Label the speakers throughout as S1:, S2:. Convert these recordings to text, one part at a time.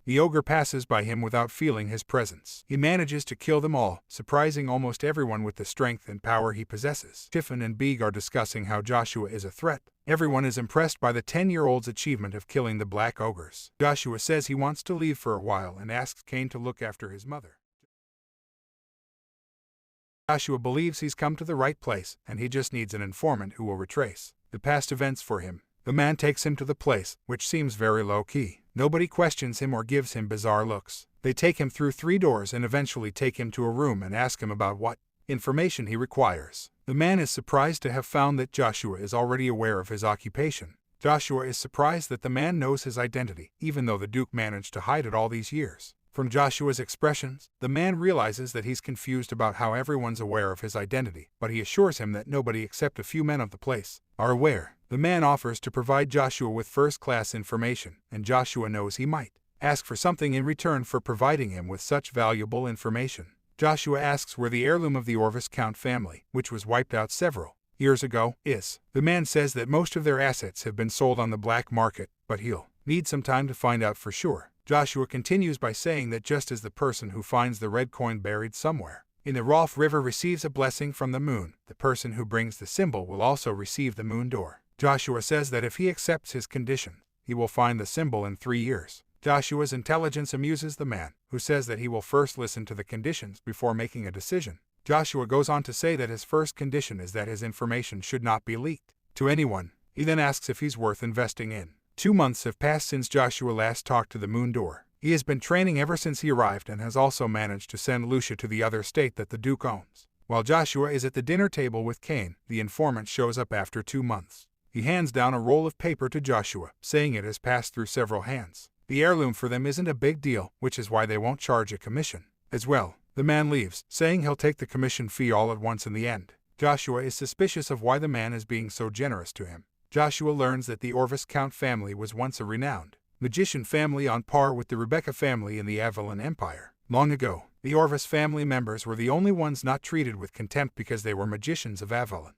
S1: The ogre passes by him without feeling his presence. He manages to kill them all, surprising almost everyone with the strength and power he possesses. Tiffin and Beeg are discussing how Joshua is a threat. Everyone is impressed by the 10-year-old's achievement of killing the black ogres. Joshua says he wants to leave for a while and asks Cain to look after his mother. Joshua believes he's come to the right place, and he just needs an informant who will retrace the past events for him. The man takes him to the place, which seems very low-key. Nobody questions him or gives him bizarre looks. They take him through 3 doors and eventually take him to a room and ask him about what information he requires. The man is surprised to have found that Joshua is already aware of his occupation. Joshua is surprised that the man knows his identity, even though the Duke managed to hide it all these years. From Joshua's expressions, the man realizes that he's confused about how everyone's aware of his identity, but he assures him that nobody except a few men of the place are aware. The man offers to provide Joshua with first-class information, and Joshua knows he might ask for something in return for providing him with such valuable information. Joshua asks where the heirloom of the Orvis Count family, which was wiped out several years ago, is. The man says that most of their assets have been sold on the black market, but he'll need some time to find out for sure. Joshua continues by saying that just as the person who finds the red coin buried somewhere in the Rolf River receives a blessing from the moon, the person who brings the symbol will also receive the moon door. Joshua says that if he accepts his condition, he will find the symbol in 3 years. Joshua's intelligence amuses the man, who says that he will first listen to the conditions before making a decision. Joshua goes on to say that his first condition is that his information should not be leaked to anyone. He then asks if he's worth investing in. 2 months have passed since Joshua last talked to the moon door. He has been training ever since he arrived and has also managed to send Lucia to the other state that the Duke owns. While Joshua is at the dinner table with Cain, the informant shows up after 2 months. He hands down a roll of paper to Joshua, saying it has passed through several hands. The heirloom for them isn't a big deal, which is why they won't charge a commission. As well, the man leaves, saying he'll take the commission fee all at once in the end. Joshua is suspicious of why the man is being so generous to him. Joshua learns that the Orvis Count family was once a renowned magician family on par with the Rebecca family in the Avalon Empire. Long ago, the Orvis family members were the only ones not treated with contempt because they were magicians of Avalon.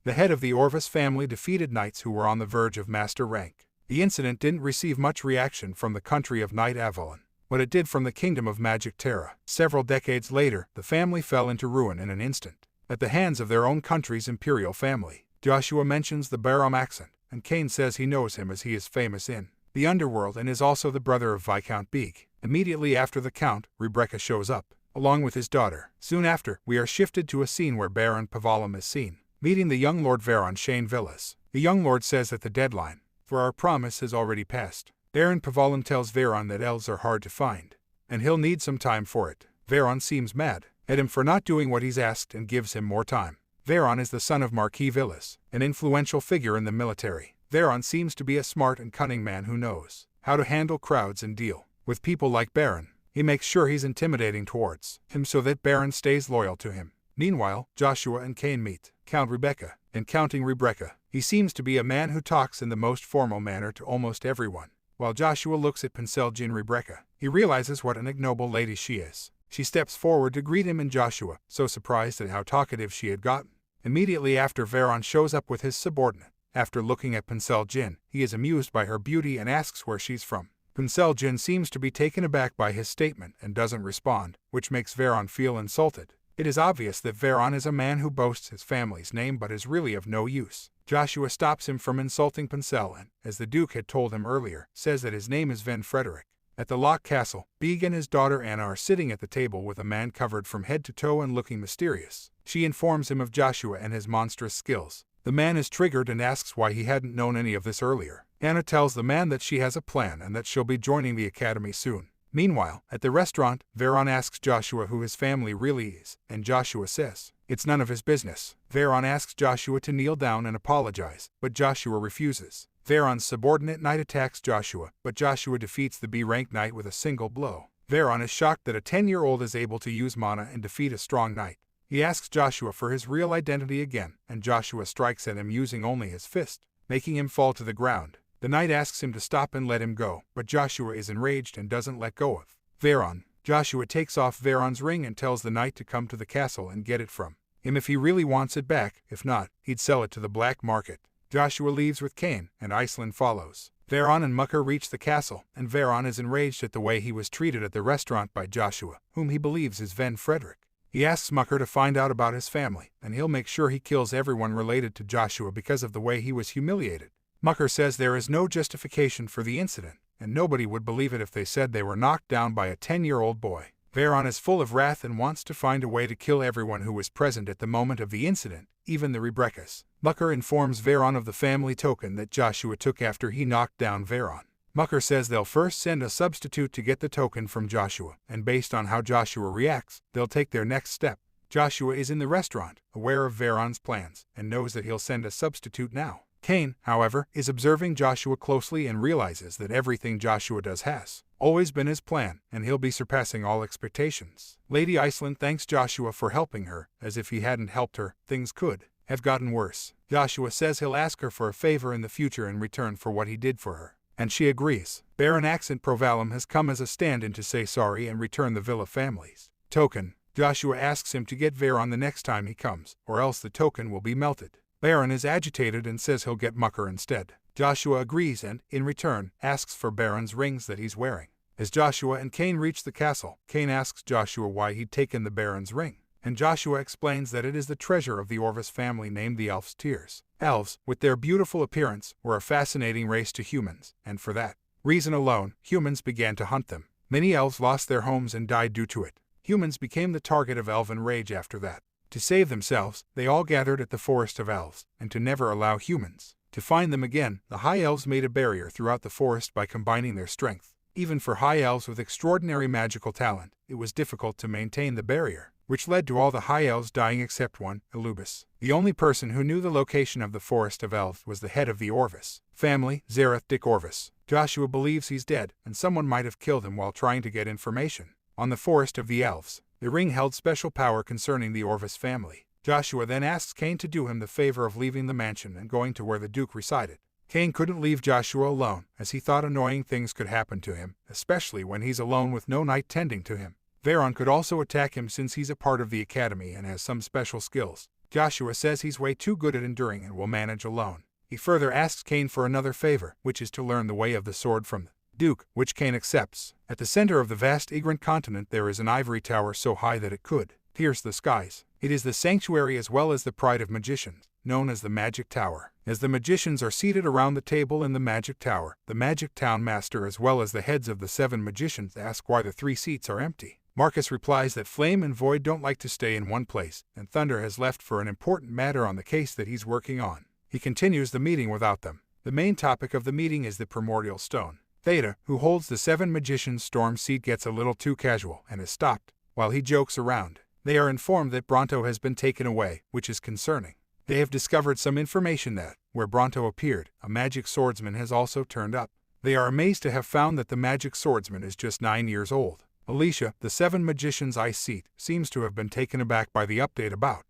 S1: The head of the Orvis family defeated knights who were on the verge of master rank. The incident didn't receive much reaction from the country of Knight Avalon, but it did from the kingdom of Magic Terra. Several decades later, the family fell into ruin in an instant, at the hands of their own country's imperial family. Joshua mentions the Barom accent, and Cain says he knows him as he is famous in the underworld and is also the brother of Viscount Beeg. Immediately after the Count, Rebecca shows up, along with his daughter. Soon after, we are shifted to a scene where Baron Pavalum is seen meeting the young Lord Veron Shane Villas. The young lord says that the deadline for our promise has already passed. Baron Pavalum tells Veron that elves are hard to find, and he'll need some time for it. Veron seems mad at him for not doing what he's asked and gives him more time. Veron is the son of Marquis Villas, an influential figure in the military. Veron seems to be a smart and cunning man who knows how to handle crowds and deal with people like Baron. He makes sure he's intimidating towards him so that Baron stays loyal to him. Meanwhile, Joshua and Cain meet Count Rebecca. Encountering Rebecca, he seems to be a man who talks in the most formal manner to almost everyone. While Joshua looks at Penseljin Rebecca, he realizes what an ignoble lady she is. She steps forward to greet him and Joshua, so surprised at how talkative she had gotten. Immediately after, Veron shows up with his subordinate. After looking at Penseljin, he is amused by her beauty and asks where she's from. Penseljin seems to be taken aback by his statement and doesn't respond, which makes Veron feel insulted. It is obvious that Veron is a man who boasts his family's name but is really of no use. Joshua stops him from insulting Pencel and, as the Duke had told him earlier, says that his name is Van Frederick. At the Lock Castle, Beeg and his daughter Anna are sitting at the table with a man covered from head to toe and looking mysterious. She informs him of Joshua and his monstrous skills. The man is triggered and asks why he hadn't known any of this earlier. Anna tells the man that she has a plan and that she'll be joining the academy soon. Meanwhile, at the restaurant, Veron asks Joshua who his family really is, and Joshua says it's none of his business. Veron asks Joshua to kneel down and apologize, but Joshua refuses. Veron's subordinate knight attacks Joshua, but Joshua defeats the B-rank knight with a single blow. Veron is shocked that a 10-year-old is able to use mana and defeat a strong knight. He asks Joshua for his real identity again, and Joshua strikes at him using only his fist, making him fall to the ground. The knight asks him to stop and let him go, but Joshua is enraged and doesn't let go of Veron. Joshua takes off Veron's ring and tells the knight to come to the castle and get it from him if he really wants it back. If not, he'd sell it to the black market. Joshua leaves with Cain, and Iceland follows. Veron and Mucker reach the castle, and Veron is enraged at the way he was treated at the restaurant by Joshua, whom he believes is Sven Frederick. He asks Mucker to find out about his family, and he'll make sure he kills everyone related to Joshua because of the way he was humiliated. Mucker says there is no justification for the incident, and nobody would believe it if they said they were knocked down by a 10-year-old boy. Veron is full of wrath and wants to find a way to kill everyone who was present at the moment of the incident, even the Rebreccas. Mucker informs Veron of the family token that Joshua took after he knocked down Veron. Mucker says they'll first send a substitute to get the token from Joshua, and based on how Joshua reacts, they'll take their next step. Joshua is in the restaurant, aware of Veron's plans, and knows that he'll send a substitute now. Cain, however, is observing Joshua closely and realizes that everything Joshua does has always been his plan, and he'll be surpassing all expectations. Lady Iceland thanks Joshua for helping her, as if he hadn't helped her, things could have gotten worse. Joshua says he'll ask her for a favor in the future in return for what he did for her, and she agrees. Baron Accent Provalum has come as a stand-in to say sorry and return the Villa family's token. Joshua asks him to get Veron the next time he comes, or else the token will be melted. Baron is agitated and says he'll get Mucker instead. Joshua agrees and, in return, asks for Baron's rings that he's wearing. As Joshua and Cain reach the castle, Cain asks Joshua why he'd taken the Baron's ring, and Joshua explains that it is the treasure of the Orvis family named the Elf's Tears. Elves, with their beautiful appearance, were a fascinating race to humans, and for that reason alone, humans began to hunt them. Many elves lost their homes and died due to it. Humans became the target of elven rage after that. To save themselves, they all gathered at the Forest of Elves, and to never allow humans to find them again, the High Elves made a barrier throughout the forest by combining their strength. Even for High Elves with extraordinary magical talent, it was difficult to maintain the barrier, which led to all the High Elves dying except one, Elubis. The only person who knew the location of the Forest of Elves was the head of the Orvis family, Zareth Dick Orvis. Joshua believes he's dead, and someone might have killed him while trying to get information on the Forest of the Elves. The ring held special power concerning the Orvis family. Joshua then asks Cain to do him the favor of leaving the mansion and going to where the Duke resided. Cain couldn't leave Joshua alone, as he thought annoying things could happen to him, especially when he's alone with no knight tending to him. Veron could also attack him since he's a part of the academy and has some special skills. Joshua says he's way too good at enduring and will manage alone. He further asks Cain for another favor, which is to learn the way of the sword from the Duke, which Cain accepts. At the center of the vast Igrant continent there is an ivory tower so high that it could pierce the skies. It is the sanctuary as well as the pride of magicians, known as the Magic Tower. As the magicians are seated around the table in the Magic Tower, the Magic Town Master as well as the heads of the 7 magicians ask why the 3 seats are empty. Marcus replies that Flame and Void don't like to stay in one place, and Thunder has left for an important matter on the case that he's working on. He continues the meeting without them. The main topic of the meeting is the Primordial Stone. Theta, who holds the 7 magicians' storm seat, gets a little too casual and is stopped while he jokes around. They are informed that Bronto has been taken away, which is concerning. They have discovered some information that, where Bronto appeared, a magic swordsman has also turned up. They are amazed to have found that the magic swordsman is just 9 years old. Alicia, the 7 magicians' ice seat, seems to have been taken aback by the update about.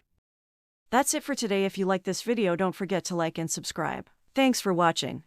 S2: That's it for today. If you like this video, don't forget to like and subscribe. Thanks for watching.